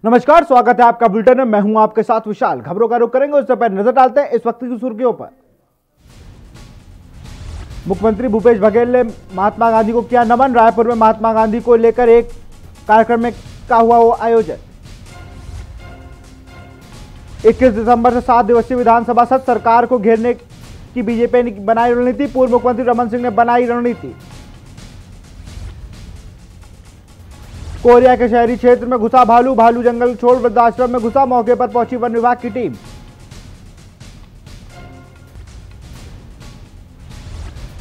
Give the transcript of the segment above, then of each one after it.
नमस्कार, स्वागत है आपका बुलेटिन में। मैं हूं आपके साथ विशाल। खबरों का रुख करेंगे, उससे पहले नजर डालते हैं इस वक्त की सुर्खियों पर। मुख्यमंत्री भूपेश बघेल ने महात्मा गांधी को किया नमन। रायपुर में महात्मा गांधी को लेकर एक कार्यक्रम का हुआ वो आयोजन। 21 दिसंबर से 7 दिवसीय विधानसभा सत्र, सरकार को घेरने की बीजेपी ने बनाई रणनीति। पूर्व मुख्यमंत्री रमन सिंह ने बनाई रणनीति। कोरिया के शहरी क्षेत्र में घुसा भालू, भालू जंगल छोड़ वृद्धाश्रम में घुसा। मौके पर पहुंची वन विभाग की टीम।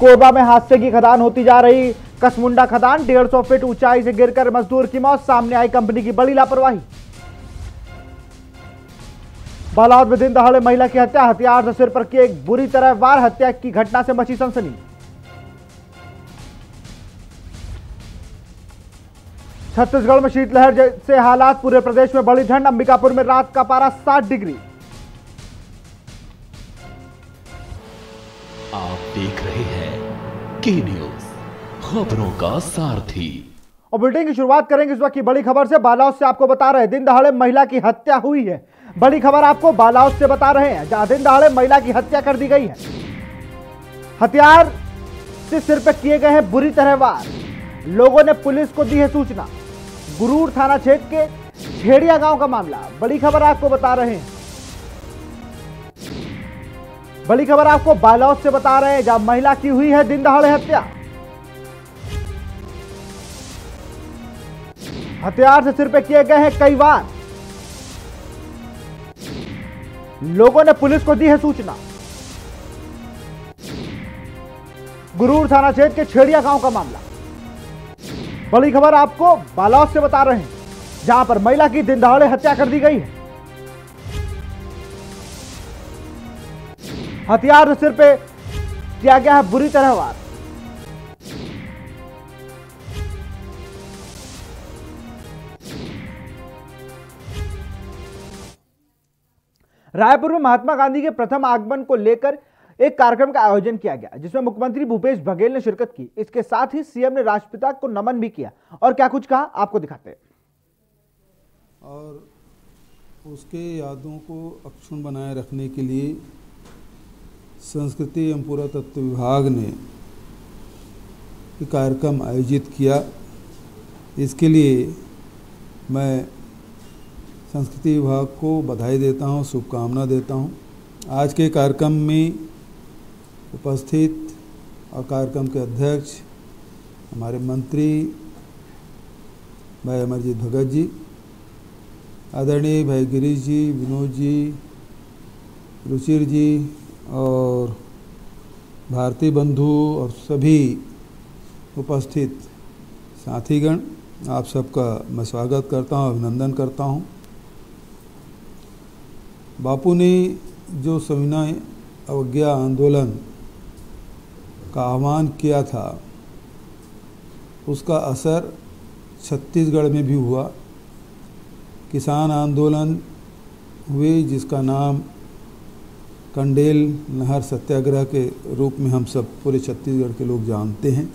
कोरबा में हादसे की खदान होती जा रही कसमुंडा खदान, 150 फीट ऊंचाई से गिरकर मजदूर की मौत। सामने आई कंपनी की बड़ी लापरवाही। बालाउद में दिन दहाड़े महिला की हत्या, हथियार से सिर पर की एक बुरी तरह वार। हत्या की घटना से मची सनसनी। छत्तीसगढ़ में शीतलहर से हालात, पूरे प्रदेश में बढ़ी ठंड। अंबिकापुर में रात का पारा 60 डिग्री। आप देख रहे हैं के न्यूज, खबरों का सारथी। और बुलेटिन की शुरुआत करेंगे इस वक्त की बड़ी खबर से। बालाउद से आपको बता रहे हैं, दिन दहाड़े महिला की हत्या हुई है। बड़ी खबर आपको बालाउद से बता रहे हैं, जहां दिन दहाड़े महिला की हत्या कर दी गई है। हथियार से सिर पर किए गए हैं बुरी तरह वार। लोगों ने पुलिस को दी है सूचना। गुरूर थाना क्षेत्र के छेड़िया गांव का मामला। बड़ी खबर आपको बता रहे हैं, बड़ी खबर आपको बालाउद से बता रहे हैं, जहां महिला की हुई है दिन दहाड़े हत्या। हथियार से सिर पे किए गए हैं कई वार। लोगों ने पुलिस को दी है सूचना। गुरूर थाना क्षेत्र के छेड़िया गांव का मामला। बड़ी खबर आपको बालाउद से बता रहे हैं, जहां पर महिला की दिन दहाड़े हत्या कर दी गई है। हथियार से सिर पे किया गया है बुरी तरह वार। रायपुर में महात्मा गांधी के प्रथम आगमन को लेकर एक कार्यक्रम का आयोजन किया गया, जिसमें मुख्यमंत्री भूपेश बघेल ने शिरकत की। इसके साथ ही सीएम ने राष्ट्रपिता को नमन भी किया। और क्या कुछ कहा, आपको दिखाते हैं। और उसके यादों को अक्षुण्ण बनाए रखने के लिए संस्कृति एवं पुरातत्व विभाग ने एक कार्यक्रम आयोजित किया। इसके लिए मैं संस्कृति विभाग को बधाई देता हूं, शुभकामना देता हूं। आज के कार्यक्रम में उपस्थित और कार्यक्रम के अध्यक्ष हमारे मंत्री भाई अमरजीत भगत जी, आदरणीय भाई गिरीश जी, विनोद जी, रुचिर जी और भारती बंधु और सभी उपस्थित साथीगण, आप सबका मैं स्वागत करता हूं, अभिनंदन करता हूं। बापू ने जो सविनय अवज्ञा आंदोलन का आह्वान किया था, उसका असर छत्तीसगढ़ में भी हुआ। किसान आंदोलन हुए, जिसका नाम कंडेल नहर सत्याग्रह के रूप में हम सब पूरे छत्तीसगढ़ के लोग जानते हैं।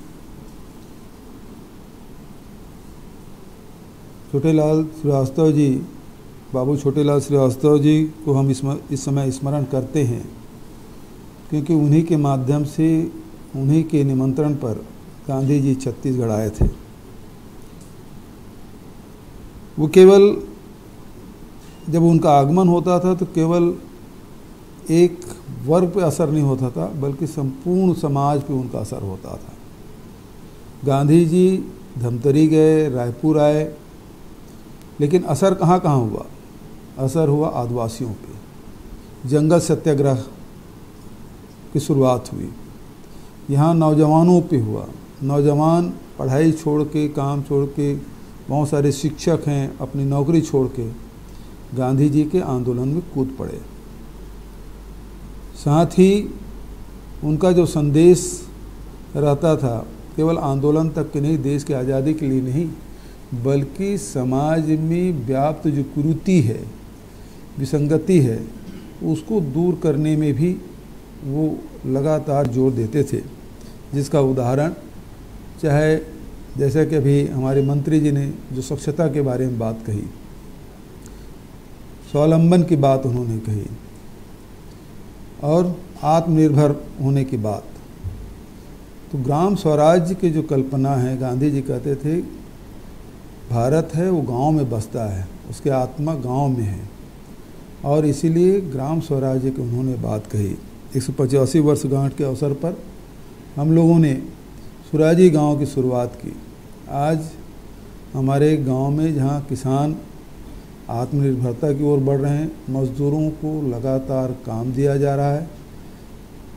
छोटेलाल श्रीवास्तव जी, बाबू छोटेलाल श्रीवास्तव जी को हम इस समय स्मरण करते हैं, क्योंकि उन्हीं के माध्यम से, उन्हीं के निमंत्रण पर गांधी जी छत्तीसगढ़ आए थे। वो केवल जब उनका आगमन होता था तो केवल एक वर्ग पे असर नहीं होता था, बल्कि संपूर्ण समाज पे उनका असर होता था। गांधी जी धमतरी गए, रायपुर आए, लेकिन असर कहाँ कहाँ हुआ? असर हुआ आदिवासियों पे। जंगल सत्याग्रह की शुरुआत हुई, यहाँ नौजवानों पे हुआ। नौजवान पढ़ाई छोड़ के, काम छोड़ के, बहुत सारे शिक्षक हैं अपनी नौकरी छोड़ के गांधी जी के आंदोलन में कूद पड़े। साथ ही उनका जो संदेश रहता था, केवल आंदोलन तक के नहीं, देश की आज़ादी के लिए नहीं, बल्कि समाज में व्याप्त जो कुरीति है, विसंगति है, उसको दूर करने में भी वो लगातार जोर देते थे। जिसका उदाहरण चाहे जैसा कि अभी हमारे मंत्री जी ने जो स्वच्छता के बारे में बात कही, स्वावलंबन की बात उन्होंने कही और आत्मनिर्भर होने की बात। तो ग्राम स्वराज्य की जो कल्पना है, गांधी जी कहते थे भारत है वो गांव में बसता है, उसकी आत्मा गांव में है, और इसीलिए ग्राम स्वराज्य की उन्होंने बात कही। 185 वर्षगांठ के अवसर पर हम लोगों ने स्वराजी गांव की शुरुआत की। आज हमारे गांव में जहां किसान आत्मनिर्भरता की ओर बढ़ रहे हैं, मजदूरों को लगातार काम दिया जा रहा है,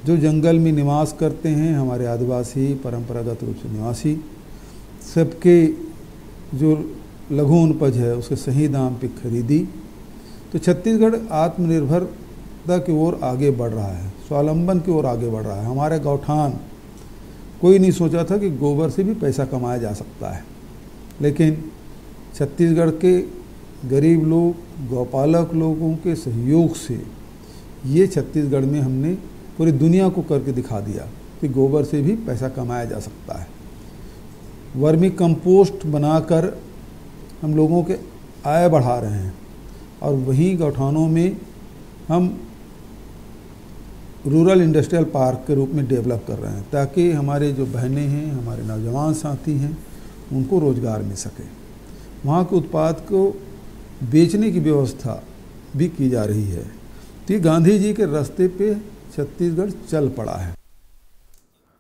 जो जंगल में निवास करते हैं हमारे आदिवासी, परंपरागत रूप से निवासी, सबके जो लघु उपज है उसके सही दाम पे खरीदी। तो छत्तीसगढ़ आत्मनिर्भरता की ओर आगे बढ़ रहा है, स्वावलंबन की ओर आगे बढ़ रहा है। हमारे गौठान, कोई नहीं सोचा था कि गोबर से भी पैसा कमाया जा सकता है, लेकिन छत्तीसगढ़ के गरीब लोग, गौपालक लोगों के सहयोग से ये छत्तीसगढ़ में हमने पूरी दुनिया को करके दिखा दिया कि गोबर से भी पैसा कमाया जा सकता है। वर्मी कंपोस्ट बनाकर हम लोगों के आय बढ़ा रहे हैं और वहीं गौठानों में हम रूरल इंडस्ट्रियल पार्क के रूप में डेवलप कर रहे हैं, ताकि हमारे जो बहनें हैं, हमारे नौजवान साथी हैं, उनको रोज़गार मिल सके। वहाँ के उत्पाद को बेचने की व्यवस्था भी की जा रही है। तो ये गांधी जी के रास्ते पे छत्तीसगढ़ चल पड़ा है।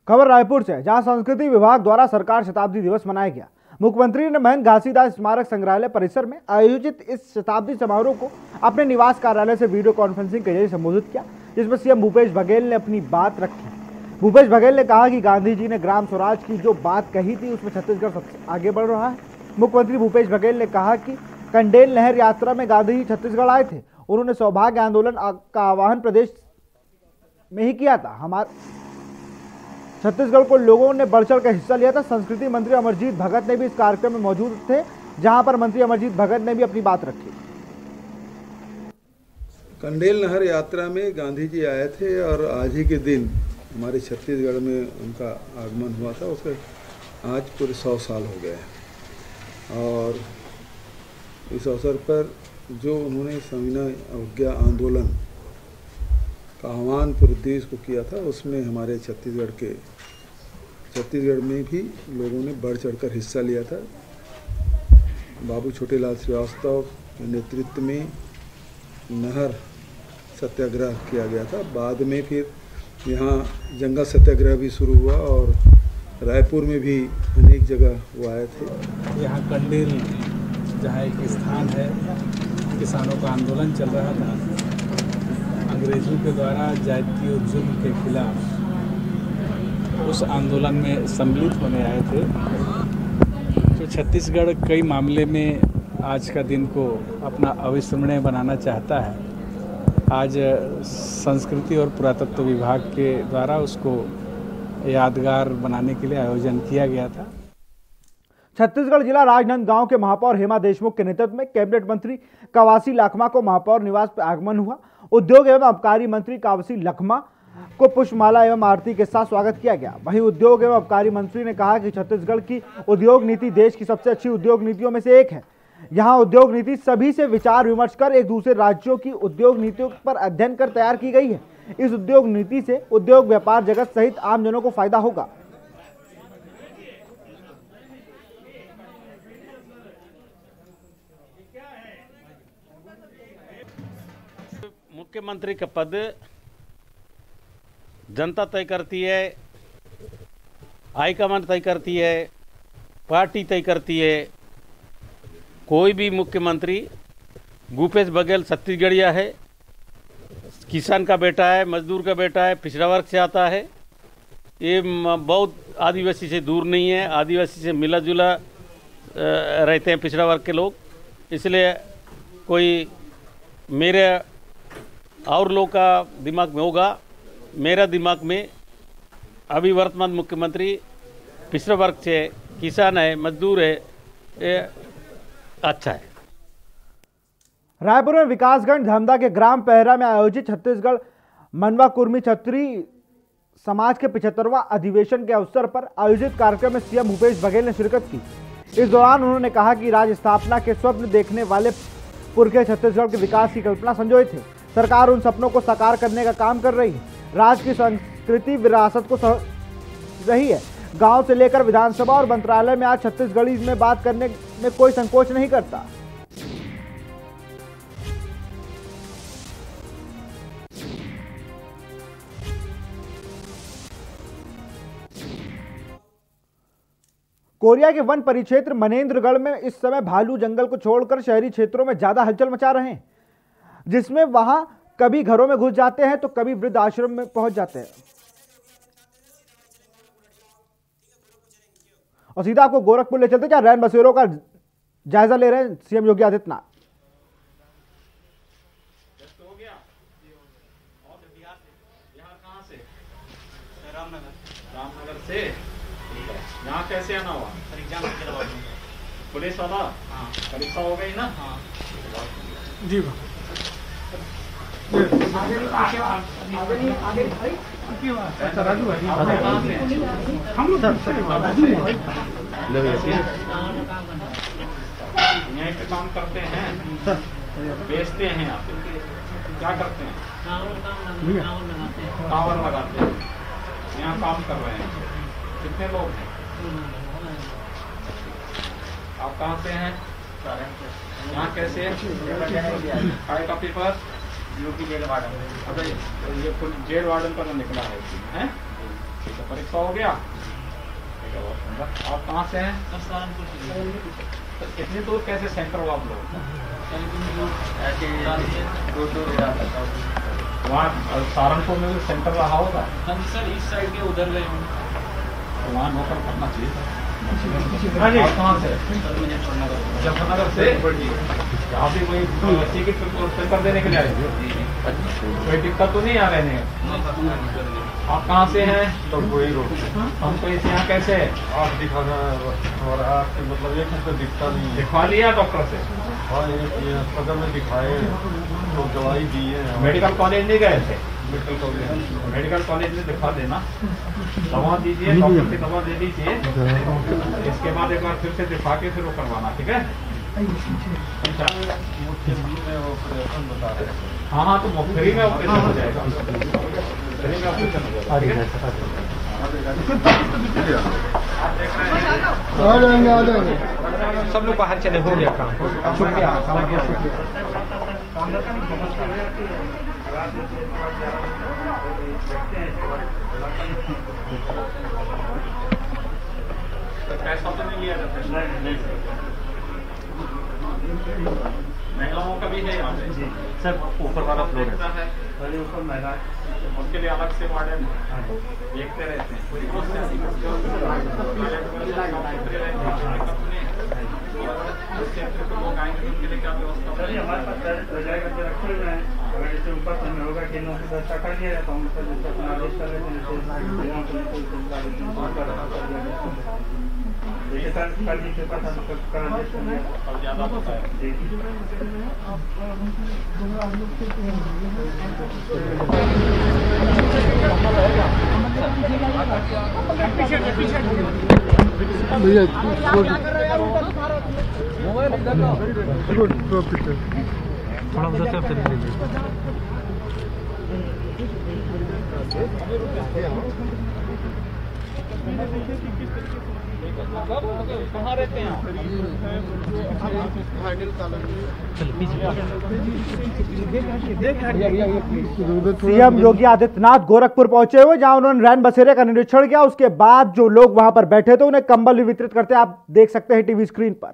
खबर रायपुर से, जहां संस्कृति विभाग द्वारा सरकार शताब्दी दिवस मनाया गया। मुख्यमंत्री ने महंत घासीदास स्मारक संग्रहालय परिसर में आयोजित इस शताब्दी समारोह को अपने निवास कार्यालय से वीडियो कॉन्फ्रेंसिंग के जरिए संबोधित किया, जिसमें सीएम भूपेश बघेल ने अपनी बात रखी। भूपेश बघेल ने कहा कि गांधी जी ने ग्राम स्वराज की जो बात कही थी उसमें छत्तीसगढ़ सबसे आगे बढ़ रहा है। मुख्यमंत्री भूपेश बघेल ने कहा कि कंडेल नहर यात्रा में गांधी जी छत्तीसगढ़ आए थे, उन्होंने सौभाग्य आंदोलन का आह्वान प्रदेश में ही किया था। हमारे छत्तीसगढ़ को लोगों ने बढ़ चढ़ कर हिस्सा लिया था। संस्कृति मंत्री अमरजीत भगत ने भी इस कार्यक्रम में मौजूद थे, जहां पर मंत्री अमरजीत भगत ने भी अपनी बात रखी। कंडेल नहर यात्रा में गांधी जी आए थे और आज ही के दिन हमारे छत्तीसगढ़ में उनका आगमन हुआ था। उसके आज पूरे 100 साल हो गए हैं और इस अवसर पर जो उन्होंने सविनय अवज्ञा आंदोलन का आह्वान पूरे देश को किया था, उसमें हमारे छत्तीसगढ़ में भी लोगों ने बढ़ चढ़कर हिस्सा लिया था। बाबू छोटेलाल श्रीवास्तव के नेतृत्व में नहर सत्याग्रह किया गया था। बाद में फिर यहाँ जंगल सत्याग्रह भी शुरू हुआ और रायपुर में भी अनेक जगह वो आए थे। यहाँ कंडेल जहाँ एक स्थान है, किसानों का आंदोलन चल रहा था, अंग्रेजों के द्वारा जातीय जुल्म के खिलाफ उस आंदोलन में सम्मिलित होने आए थे। तो छत्तीसगढ़ कई मामले में आज का दिन को अपना अविस्मरणीय बनाना चाहता है। आज संस्कृति और पुरातत्व विभाग के द्वारा उसको यादगार बनाने के लिए आयोजन किया गया था। छत्तीसगढ़ जिला राजनांदगांव के महापौर हेमा देशमुख के नेतृत्व में कैबिनेट मंत्री कवासी लखमा को महापौर निवास पर आगमन हुआ। उद्योग एवं आबकारी मंत्री कवासी लखमा को पुष्पमाला एवं आरती के साथ स्वागत किया गया। वहीं उद्योग एवं आबकारी मंत्री ने कहा कि छत्तीसगढ़ की उद्योग नीति देश की सबसे अच्छी उद्योग नीतियों में से एक है। यहाँ उद्योग नीति सभी से विचार विमर्श कर एक दूसरे राज्यों की उद्योग नीतियों पर अध्ययन कर तैयार की गई है। इस उद्योग नीति से उद्योग व्यापार जगत सहित आम जनों को फायदा होगा। मुख्यमंत्री का पद जनता तय करती है, हाईकमान तय करती है, पार्टी तय करती है। कोई भी मुख्यमंत्री, भूपेश बघेल छत्तीसगढ़िया है, किसान का बेटा है, मजदूर का बेटा है, पिछड़ा वर्ग से आता है। ये बहुत आदिवासी से दूर नहीं है, आदिवासी से मिला जुला रहते हैं पिछड़ा वर्ग के लोग। इसलिए कोई मेरे और लोग का दिमाग में होगा, मेरा दिमाग में अभी वर्तमान मुख्यमंत्री पिछड़ा वर्ग से, किसान है, मजदूर है, ये अच्छा है। रायपुर में विकासगंज धमदा के ग्राम पहरा में आयोजित छत्तीसगढ़ मनवा कुर्मी छत्री समाज के 75वां अधिवेशन के अवसर पर आयोजित कार्यक्रम में सीएम भूपेश बघेल ने शिरकत की। इस दौरान उन्होंने कहा कि राज्य स्थापना के स्वप्न देखने वाले पुरखे छत्तीसगढ़ के विकास की कल्पना संजोए थे। सरकार उन सपनों को साकार करने का काम कर रही है। राज्य की संस्कृति विरासत को रही है। गांव से लेकर विधानसभा और मंत्रालय में आज छत्तीसगढ़ी में बात करने में कोई संकोच नहीं करता। कोरिया के वन परिक्षेत्र मनेन्द्रगढ़ में इस समय भालू जंगल को छोड़कर शहरी क्षेत्रों में ज्यादा हलचल मचा रहे हैं, जिसमें वहां कभी घरों में घुस जाते हैं तो कभी वृद्ध आश्रम में पहुंच जाते हैं। और सीधा आपको गोरखपुर ले चलते जहां रैन बसेरों का जायजा ले रहे हैं सीएम योगी आदित्यनाथ। रामनगर से यहाँ कैसे आना हुआ? पुलिस वाला परीक्षा हो गई ना? जी हम लोग यहीं पे काम करते हैं, बेचते हैं। आप क्या करते हैं? टावर लगाते हैं। यहाँ काम कर रहे हैं। कितने लोग हैं? आप कहाँ से हैं? यहाँ कैसे? काय का पेपर? UP jail warden. अच्छा, ये जेल वार्डन पर निकला है हैं? ठीक है, परीक्षा हो गया? ठीक है, बहुत सुंदर। आप कहाँ से हैं? तो कितनी दूर कैसे सेंटर हुआ आप लोग? वहाँ सहारनपुर में भी सेंटर रहा होगा? सर इस साइड के उधर गए हूँ, वहाँ नौकर करना चाहिए था। कहाँ से? मुजफ्फरनगर से। यहाँ भी कोई टिकट पेपर देने के लिए आए थे? कोई दिक्कत तो नहीं आ रहे हैं? आप कहाँ से हैं? तो वही रोड हमको इस यहाँ कैसे? आप दिखाना और आपके मतलब एक तो दिखता नहीं है। दिखवा लिया डॉक्टर से? हाँ, ये अस्पताल में दिखाए तो दवाई दी है। मेडिकल कॉलेज नहीं गए थे? मेडिकल कॉलेज में दिखा देना, दवा दीजिए, डॉक्टर से दवा दे दीजिए। इसके बाद एक बार फिर से दिखा के फिर वो करवाना, ठीक है? हाँ हाँ, तो फ्री में ऑपरेशन हो जाएगा। फ्री में ऑपरेशन हो जाएगा। सब लोग बाहर चले, हो गया काम। तो पैसा तो नहीं लिया जाता? महिलाओं का भी है यहाँ पे? सर ऊपर वाला फ्लोर है। ऊपर महिला, उनके लिए अलग से वार्डन देखते रहते हैं। लोग आएंगे उनके लिए क्या व्यवस्था? हमारे पास रजाई करके रखे हुए हैं। अगर जैसे ऊपर में होगा कि नौ की व्यवस्था कर लिया जाए तो हम जैसे अपना आदेश कर लेते हैं। कल जी के पास हम कर आदेश कर लिया। और ज़्यादा होता है? भैया थोड़ा उधर से चले लीजिए। कहाँ रहते हैं? सीएम योगी आदित्यनाथ गोरखपुर पहुंचे हुए, जहां उन्होंने रैन बसेरे का निरीक्षण किया। उसके बाद जो लोग वहां पर बैठे थे उन्हें कंबल भी वितरित करते आप देख सकते हैं टीवी स्क्रीन पर।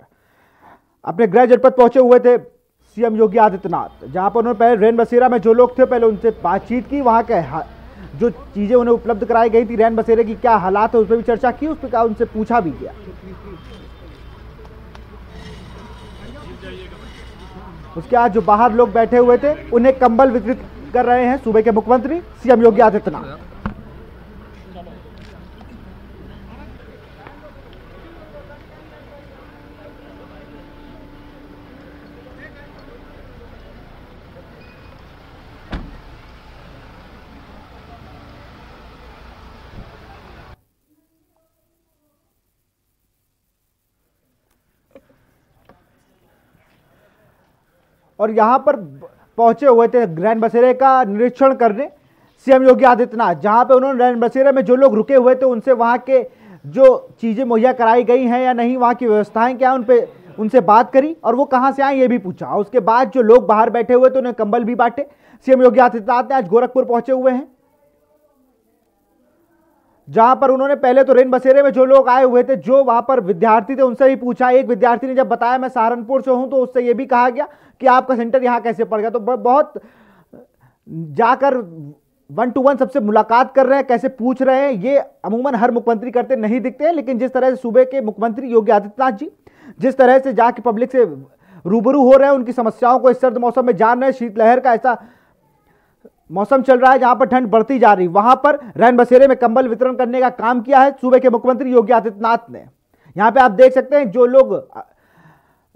अपने गृह जनपद पहुंचे हुए थे सीएम योगी आदित्यनाथ, जहां पर उन्होंने पहले रैन बसेरा में जो लोग थे पहले उनसे बातचीत की, वहां के जो चीजें उन्हें उपलब्ध कराई गई थी रैन बसेरे की क्या हालात है उस पर भी चर्चा की, उस पर उनसे पूछा भी गया। उसके बाद जो बाहर लोग बैठे हुए थे उन्हें कंबल वितरित कर रहे हैं सूबे के मुख्यमंत्री सीएम योगी आदित्यनाथ। और यहाँ पर पहुंचे हुए थे रैन बसेरे का निरीक्षण करने सीएम योगी आदित्यनाथ, जहां पे उन्होंने रैन बसेरे में जो लोग रुके हुए थे उनसे वहां के जो चीजें मुहैया कराई गई हैं या नहीं, वहां की व्यवस्थाएं क्या, उनसे बात करी और वो कहां से आए ये भी पूछा। उसके बाद जो लोग बाहर बैठे हुए थे उन्हें कंबल भी बांटे। सीएम योगी आदित्यनाथ ने आज गोरखपुर पहुंचे हुए हैं, जहां पर उन्होंने पहले तो रैन बसेरे में जो लोग आए हुए थे, जो वहां पर विद्यार्थी थे, उनसे भी पूछा। एक विद्यार्थी ने जब बताया मैं सहारनपुर से हूं, तो उससे यह भी कहा गया कि आपका सेंटर यहां कैसे पड़ गया। तो बहुत जाकर 1-to-1 सबसे मुलाकात कर रहे हैं, कैसे पूछ रहे हैं, ये अमूमन हर मुख्यमंत्री करते नहीं दिखते हैं। लेकिन जिस तरह से सूबे के मुख्यमंत्री योगी आदित्यनाथ जी जिस तरह से जाके पब्लिक से रूबरू हो रहे हैं, उनकी समस्याओं को इस सर्द मौसम में जान रहे हैं, शीतलहर का ऐसा मौसम चल रहा है जहां पर ठंड बढ़ती जा रही, वहां पर रैन बसेरे में कंबल वितरण करने का काम किया है सूबे के मुख्यमंत्री योगी आदित्यनाथ ने। यहां पे आप देख सकते हैं जो लोग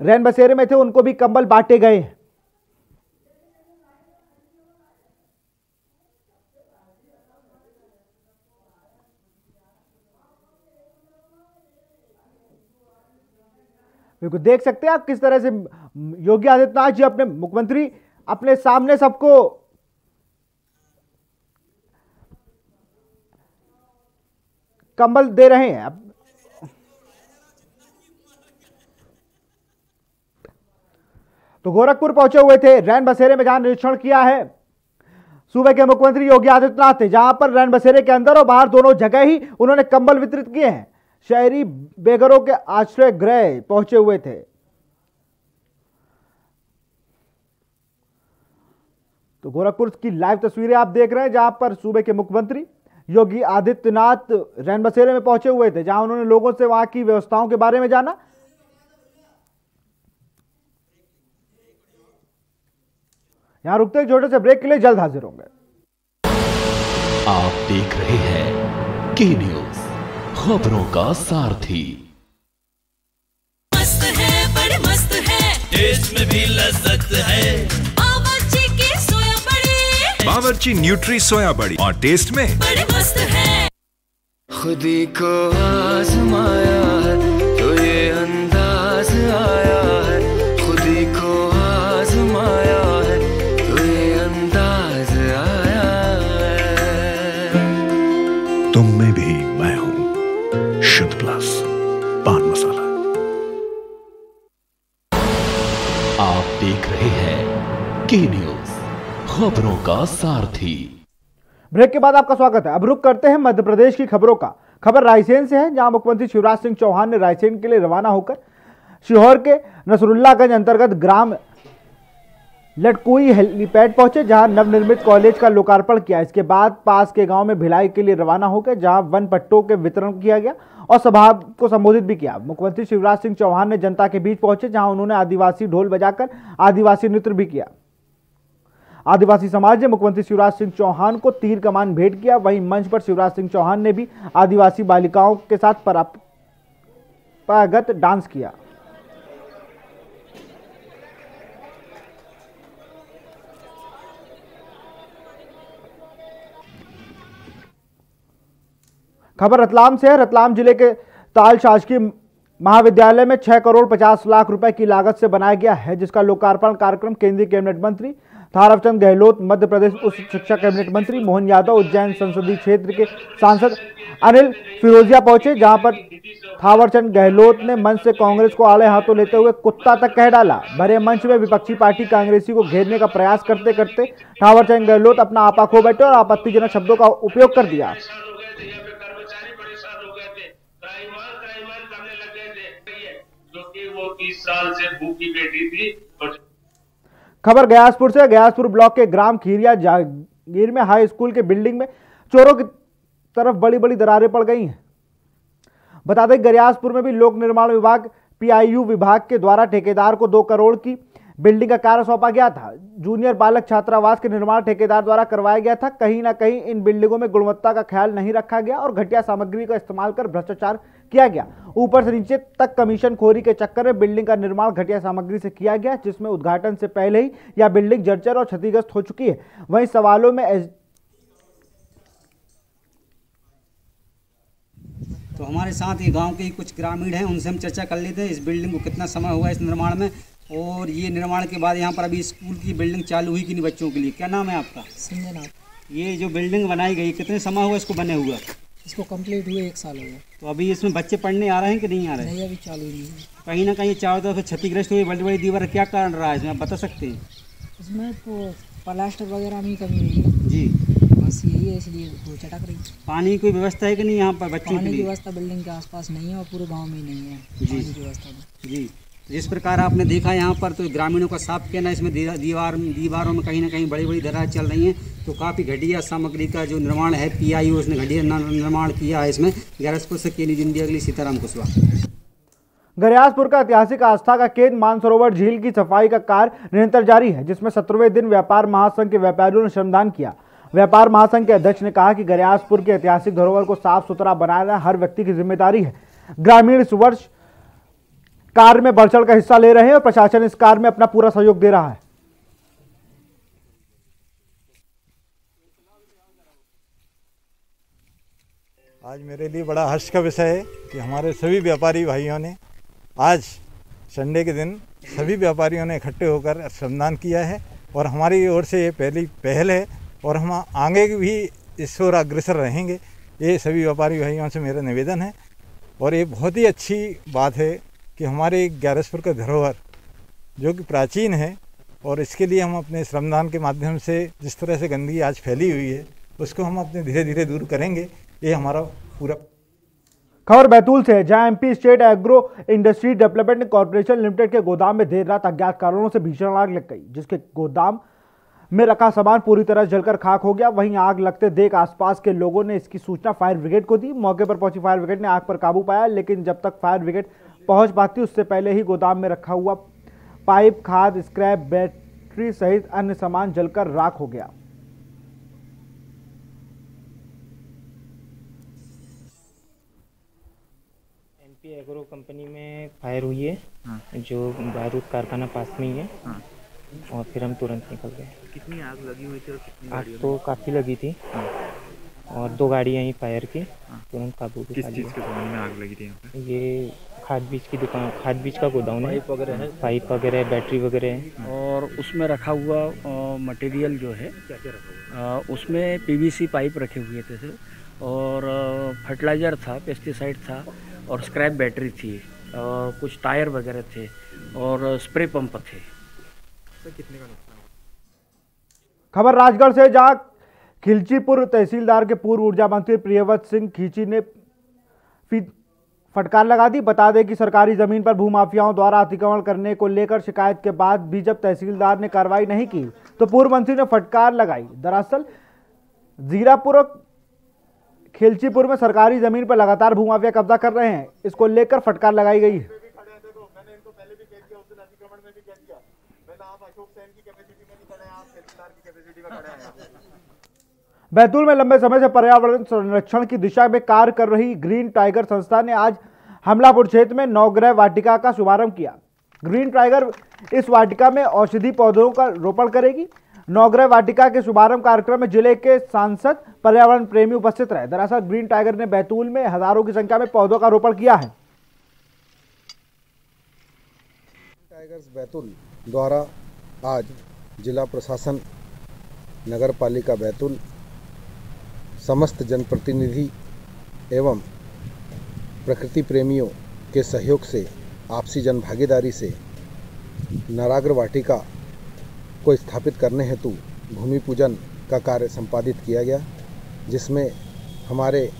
रैन बसेरे में थे उनको भी कंबल बांटे गए। बिल्कुल देख सकते हैं आप किस तरह से योगी आदित्यनाथ जी अपने मुख्यमंत्री अपने सामने सबको कंबल दे रहे हैं। तो गोरखपुर पहुंचे हुए थे रैन बसेरे में, जहां निरीक्षण किया है सूबे के मुख्यमंत्री योगी आदित्यनाथ ने, जहां पर रैन बसेरे के अंदर और बाहर दोनों जगह ही उन्होंने कंबल वितरित किए हैं। शहरी बेघरों के आश्रय गृह पहुंचे हुए थे। तो गोरखपुर की लाइव तस्वीरें आप देख रहे हैं, जहां पर सूबे के मुख्यमंत्री योगी आदित्यनाथ रैन बसेरे में पहुंचे हुए थे, जहां उन्होंने लोगों से वहां की व्यवस्थाओं के बारे में जाना। यहां रुकते हैं छोटे से ब्रेक के लिए, जल्द हाजिर होंगे। आप देख रहे हैं के न्यूज, खबरों का सारथी। मस्त है, बड़े मस्त है, टेस्ट में भी लज्जत है, बावर्ची की सोया बड़ी, बावर्ची न्यूट्री सोया बड़ी, और टेस्ट में बड़े मस्त है। खुदी को आजमाया है तो ये अंदाज आया है, खुदी को आजमाया है तो ये अंदाज आया है। तुम में भी मैं हूं, शुद्ध प्लस पान मसाला। आप देख रहे हैं के न्यूज, खबरों का सारथी। ब्रेक के बाद आपका स्वागत है। अब रुक करते हैं मध्य प्रदेश की खबरों का। खबर रायसेन से है, जहां मुख्यमंत्री शिवराज सिंह चौहान ने रायसेन के लिए रवाना होकर शिहोर के नसरुल्लागंज अंतर्गत ग्राम लटकुई हेलीपैड पहुंचे, जहां नवनिर्मित कॉलेज का लोकार्पण किया। इसके बाद पास के गांव में भिलाई के लिए रवाना होकर जहां वन पट्टों के वितरण किया गया और सभा को संबोधित भी किया। मुख्यमंत्री शिवराज सिंह चौहान ने जनता के बीच पहुंचे, जहां उन्होंने आदिवासी ढोल बजाकर आदिवासी नृत्य भी किया। आदिवासी समाज ने मुख्यमंत्री शिवराज सिंह चौहान को तीर कमान भेंट किया। वहीं मंच पर शिवराज सिंह चौहान ने भी आदिवासी बालिकाओं के साथ परंपरागत डांस किया। खबर रतलाम से है। रतलाम जिले के ताल शासकीय महाविद्यालय में 6 करोड़ 50 लाख रुपए की लागत से बनाया गया है, जिसका लोकार्पण कार्यक्रम केंद्रीय कैबिनेट मंत्री थावरचंद गहलोत, मध्य प्रदेश उच्च शिक्षा कैबिनेट मंत्री मोहन यादव, उज्जैन संसदीय क्षेत्र के सांसद अनिल फिरोजिया पहुंचे, जहां पर थावरचंद गहलोत ने मंच से कांग्रेस को आड़े हाथों लेते हुए कुत्ता तक कह डाला। भरे मंच में विपक्षी पार्टी कांग्रेसी को घेरने का प्रयास करते करते थावरचंद गहलोत अपना आपा खो बैठे और आपत्तिजनक शब्दों का उपयोग कर दिया। वो 30 साल से भूखी बैठी थी। खबर गयासपुर से। गयासपुर ब्लॉक के ग्राम खीरिया जागीर में हाई स्कूल के बिल्डिंग में चोरों की तरफ बड़ी बड़ी दरारें पड़ गई हैं। बता दें गयासपुर में भी लोक निर्माण विभाग पीआईयू विभाग के द्वारा ठेकेदार को 2 करोड़ की बिल्डिंग का कार्य सौंपा गया था। जूनियर बालक छात्रावास के निर्माण ठेकेदार द्वारा करवाया गया था। कहीं ना कहीं इन बिल्डिंगों में गुणवत्ता का ख्याल नहीं रखा गया और घटिया सामग्री का इस्तेमाल कर भ्रष्टाचार किया गया। ऊपर से नीचे तक कमीशन खोरी के चक्कर में बिल्डिंग का निर्माण घटिया सामग्री से किया गया, जिसमें उद्घाटन से पहले ही यह बिल्डिंग जर्जर और क्षतिग्रस्त हो चुकी है। वहीं सवालों में तो हमारे साथ ये गांव के ही कुछ ग्रामीण हैं, उनसे हम चर्चा कर लेते हैं इस बिल्डिंग को कितना समय हुआ इस निर्माण में। और ये निर्माण के बाद यहाँ पर अभी स्कूल की बिल्डिंग चालू हुई कि नहीं बच्चों के लिए? क्या नाम है आपका? संजय नाथ। ये जो बिल्डिंग बनाई गई कितने समय हुआ इसको बने हुआ? इसको कंप्लीट हुए 1 साल हो गया। तो अभी इसमें बच्चे पढ़ने आ रहे हैं कि नहीं आ रहे हैं? नहीं, अभी चालू नहीं है। कहीं ना कहीं चारों तरफ से क्षतिग्रस्त हुई बड़ी बड़ी दीवार, क्या कारण रहा है इसमें, आप बता सकते हैं? इसमें तो प्लास्टर वगैरह में कमी नहीं है जी, बस यही है, इसलिए वो चटक रही। पानी की कोई व्यवस्था है कि नहीं यहाँ पर बच्चों के पानी की लिए? व्यवस्था बिल्डिंग के आसपास नहीं है और पूरे गांव में ही नहीं है जी। पानी की व्यवस्था। जी, जिस प्रकार आपने देखा यहाँ पर, तो ग्रामीणों का साफ कहना है इसमें दीवारों में कहीं ना कहीं बड़ी बड़ी दरार चल रही हैं। तो काफ़ी घटिया सामग्री का जो निर्माण है, PIO उसने घटिया निर्माण किया है इसमें। ग्यारसपुर से केनी जिंदी अगली सीताराम कुशवाहा। गरियासपुर का ऐतिहासिक आस्था का केंद्र मानसरोवर झील की सफाई का कार्य निरंतर जारी है, जिसमें 17वें दिन व्यापार महासंघ के व्यापारियों ने श्रमदान किया। व्यापार महासंघ के अध्यक्ष ने कहा कि गरियासपुर के ऐतिहासिक धरोहर को साफ सुथरा बनाना हर व्यक्ति की जिम्मेदारी है। ग्रामीण इस वर्ष कार्य में बढ़ चढ़ कर हिस्सा ले रहे हैं और प्रशासन इस कार्य में अपना पूरा सहयोग दे रहा है। आज मेरे लिए बड़ा हर्ष का विषय है कि हमारे सभी व्यापारी भाइयों ने आज संडे के दिन सभी व्यापारियों ने इकट्ठे होकर श्रमदान किया है और हमारी ओर से ये पहली पहल है और हम आगे भी इस ओर अग्रसर रहेंगे। ये सभी व्यापारी भाइयों से मेरा निवेदन है और ये बहुत ही अच्छी बात है कि हमारे ग्यारसपुर का धरोहर जो कि प्राचीन है और इसके लिए हम अपने श्रमदान के माध्यम से जिस तरह से गंदगी आज फैली हुई है उसको हम अपने धीरे धीरे दूर करेंगे। ये हमारा पूरा। खबर बैतूल से है, जहां MP state agro industry development corporation limited के गोदाम में देर रात अज्ञात कारणों से भीषण आग लग गई, जिसके गोदाम में रखा सामान पूरी तरह जलकर खाक हो गया। वहीं आग लगते देख आसपास के लोगों ने इसकी सूचना फायर ब्रिगेड को दी। मौके पर पहुंची फायर ब्रिगेड ने आग पर काबू पाया, लेकिन जब तक फायर ब्रिगेड पहुंच पाती उससे पहले ही गोदाम में रखा हुआ पाइप, खाद, स्क्रैप, बैटरी सहित अन्य सामान जलकर राख हो गया। MP एग्रो कंपनी में फायर हुई है, जो बारूद कारखाना पास में ही है। और फिर हम तुरंत निकल गए। कितनी आग लगी हुई थी और कितनी आग तो काफ़ी लगी थी और 2 गाड़ियाँ ही फायर की, तुरंत काबू भी। किस चीज़ के सामान में आग लगी थी यहाँ पे? ये खाद बीज की दुकान, खाद बीज का गोदाम है। पाइप वगैरह है, पाइप वगैरह है, बैटरी वगैरह है। और उसमें रखा हुआ मटेरियल जो है, क्या क्या रखा हुआ? उसमें PVC पाइप रखे हुए थे और फर्टिलाइज़र था, पेस्टिसाइड था और स्क्रैप बैटरी थी और कुछ टायर वगैरह थे और स्प्रे पंप थे। कितने का नुकसान हुआ? खबर राजगढ़ से, जहां खिलचीपुर तहसीलदार के पूर्व ऊर्जा मंत्री प्रियव्रत सिंह खींची ने फटकार लगा दी। बता दें कि सरकारी जमीन पर भूमाफियाओं द्वारा अतिक्रमण करने को लेकर शिकायत के बाद भी जब तहसीलदार ने कार्रवाई नहीं की तो पूर्व मंत्री ने फटकार लगाई। दरअसल जीरापुर खिलचीपुर में सरकारी जमीन पर लगातार भूमाफिया कब्जा कर रहे हैं, इसको लेकर फटकार लगाई गई है। बैतूल में लंबे समय से पर्यावरण संरक्षण की दिशा में कार्य कर रही ग्रीन टाइगर संस्था ने आज हमलापुर क्षेत्र में नवग्रह वाटिका का शुभारंभ किया। ग्रीन टाइगर इस वाटिका में औषधि पौधों का रोपण करेगी। नवग्रह वाटिका के शुभारंभ कार्यक्रम में जिले के सांसद, पर्यावरण प्रेमी उपस्थित रहे। दरअसल ग्रीन टाइगर ने बैतूल में हजारों की संख्या में पौधों का रोपण किया है। टाइगर्स बैतूल द्वारा आज जिला प्रशासन, नगर पालिका बैतूल, समस्त जनप्रतिनिधि एवं प्रकृति प्रेमियों के सहयोग से, आपसी जन भागीदारी से नराग्र वाटिका को स्थापित करने हेतु भूमि पूजन का कार्य संपादित किया गया, जिसमें हमारे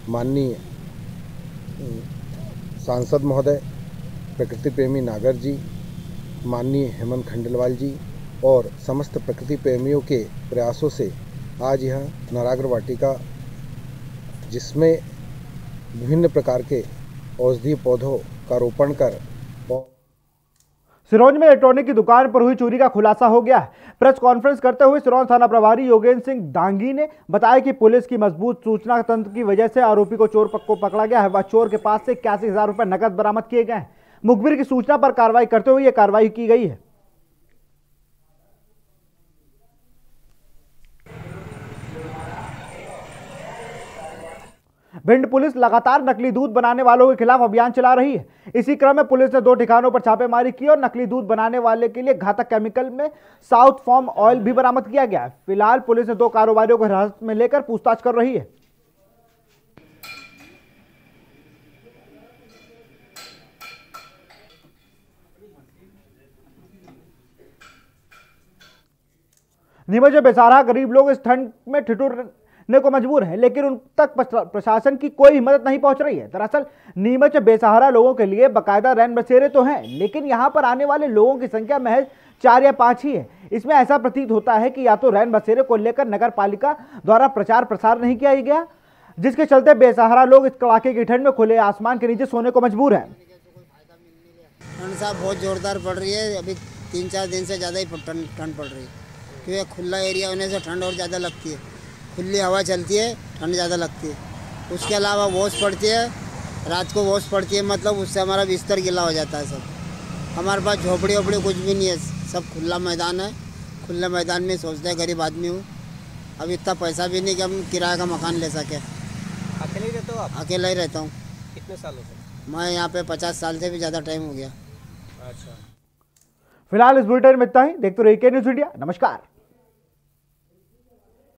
माननीय सांसद महोदय, प्रकृति प्रेमी नागर जी, माननीय हेमंत खंडेलवाल जी और समस्त प्रकृति प्रेमियों के प्रयासों से आज यह नराग्र वाटिका, जिसमें विभिन्न प्रकार के औषधीय पौधों का रोपण कर। सिरोंज में इलेक्ट्रॉनिक की दुकान पर हुई चोरी का खुलासा हो गया है। प्रेस कॉन्फ्रेंस करते हुए सिरोंज थाना प्रभारी योगेंद्र सिंह डांगी ने बताया कि पुलिस की मजबूत सूचना तंत्र की वजह से आरोपी को चोर को पकड़ा गया है। वह चोर के पास से 81,000 रुपए नकद बरामद किए गए हैं। मुखबिर की सूचना पर कार्रवाई करते हुए यह कार्रवाई की गई है। भिंड पुलिस लगातार नकली दूध बनाने वालों के खिलाफ अभियान चला रही है। इसी क्रम में पुलिस ने 2 ठिकानों पर छापेमारी की और नकली दूध बनाने वाले के लिए घातक केमिकल में साउथ फॉर्म ऑयल भी बरामद किया गया है। फिलहाल पुलिस ने 2 कारोबारियों को हिरासत में लेकर पूछताछ कर रही है। नीमच में बेसहारा गरीब लोग इस ठंड में ठिठुरने को मजबूर हैं, लेकिन उन तक प्रशासन की कोई मदद नहीं पहुंच रही है। दरअसल नीमच में बेसहारा लोगों के लिए बाकायदा रैन बसेरे तो हैं, लेकिन यहां पर आने वाले लोगों की संख्या महज 4 या 5 ही है। इसमें ऐसा प्रतीत होता है कि या तो रैन बसेरे को लेकर नगर पालिका द्वारा प्रचार प्रसार नहीं किया गया, जिसके चलते बेसहारा लोग इस कड़ाके की ठंड में खुले आसमान के नीचे सोने को मजबूर हैं। ठंड साहब बहुत जोरदार पड़ रही है। अभी 3-4 दिन से ज़्यादा ही ठंड पड़ रही है, क्योंकि खुला एरिया होने से ठंड और ज़्यादा लगती है। खुली हवा चलती है, ठंड ज़्यादा लगती है। उसके अलावा वॉश पड़ती है, रात को वॉश पड़ती है, मतलब उससे हमारा बिस्तर गीला हो जाता है सब। हमारे पास झोपड़ी वोपड़ी कुछ भी नहीं है, सब खुला मैदान है। खुले मैदान में सोचते हैं गरीब आदमी हूँ, अभी इतना पैसा भी नहीं कि हम किराए का मकान ले सके। अकेले ही रहते हो आप? अकेला ही रहता हूँ। कितने सालों से? मैं यहाँ पे 50 साल से भी ज़्यादा टाइम हो गया। अच्छा। फिलहाल इस बुलेटिन में इतना ही। देखते रहिए के न्यूज़ इंडिया। नमस्कार।